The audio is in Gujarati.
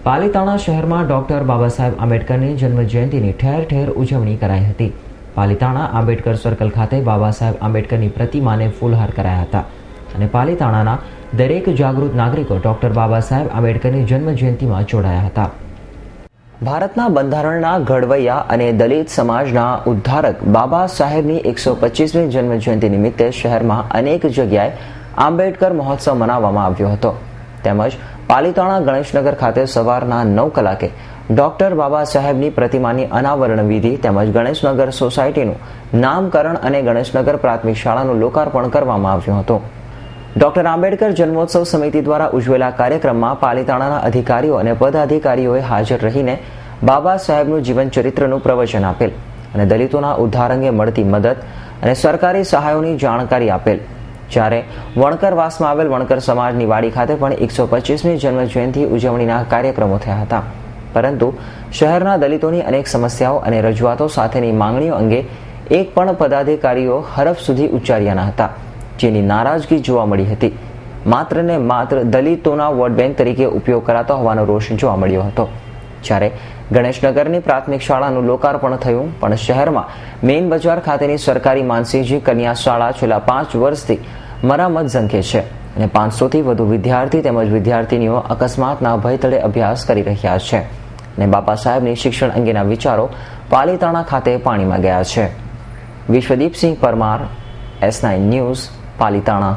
પાલીતાણા શહેરમાં ડોક્ટર બાબા સાહેબ આંબેડકરની જન્મજયંતિની ઠેર ઠેર ઉજવણી કરાઈ હતી। પાલીતાણા આંબેડકર સર્કલ ખાતે બાબા સાહેબ આંબેડકરની પ્રતિમાને ફૂલહાર કરાયા હતા અને પાલીતાણાના દરેક જાગૃત નાગરિકો ડોક્ટર બાબા સાહેબ આંબેડકરની જન્મજયંતિમાં જોડાયા હતા। ભારતના બંધારણના ઘડવૈયા અને દલિત સમાજના ઉદ્ધારક બાબા સાહેબની 125મી જન્મજયંતિ નિમિત્તે શહેરમાં અનેક જગ્યાએ આંબેડકર મહોત્સવ મનાવવામાં આવ્યો હતો। તેમજ પાલીતાણા ગણેશનગર ખાતે સવારના 9 કલાકે ડોક્ટર બાબા સાહેબની પ્રતિમાની અનાવરણ વિધિ તેમજ ગણેશનગર સોસાયટીનું નામકરણ અને ગણેશનગર પ્રાથમિક શાળાનું લોકાર્પણ કરવામાં આવ્યું હતું। ડોક્ટર આંબેડકર જન્મોત્સવ સમિતિ દ્વારા ઉજવેલા કાર્યક્રમમાં પાલીતાણાના અધિકારીઓ અને પદાધિકારીઓએ હાજર રહીને બાબા સાહેબનું જીવન ચરિત્રનું પ્રવચન આપેલ અને દલિતોના ઉદ્ધાર અંગે મળતી મદદ અને સરકારી સહાયોની જાણકારી આપેલ। જ્યારે વણકરવાસમાં આવેલ વણકર સમાજની વાડી ખાતે પણ 125મી જન્મજયંતિ ઉજવણીના કાર્યક્રમો થયા હતા, પરંતુ શહેરના દલિતોની અનેક સમસ્યાઓ અને રજૂઆતો સાથેની માંગણીઓ અંગે એક પણ પદાધિકારીઓ હરફ સુધી ઉચ્ચાર્યા ન હતા, જેની નારાજગી જોવા મળી હતી। માત્ર ને માત્ર દલિતોના વોટ બેંક તરીકે ઉપયોગ કરાતો હોવાનો રોષ જોવા મળ્યો હતો। જ્યારે ગણેશનગરની પ્રાથમિક શાળાનું લોકાર્પણ થયું, પણ શહેરમાં મેઇન બજાર ખાતેની સરકારી માનસીજી કન્યા શાળા છેલ્લા 5 વર્ષથી મરામત ઝંખે છે અને 500થી વધુ વિદ્યાર્થી તેમજ વિદ્યાર્થીનીઓ અકસ્માતના ભય તળે અભ્યાસ કરી રહ્યા છે અને બાબા સાહેબની શિક્ષણ અંગેના વિચારો પાલીતાણા ખાતે પાણીમાં ગયા છે। વિશ્વદીપસિંહ પરમાર, S9 ન્યૂઝ, પાલીતાણા।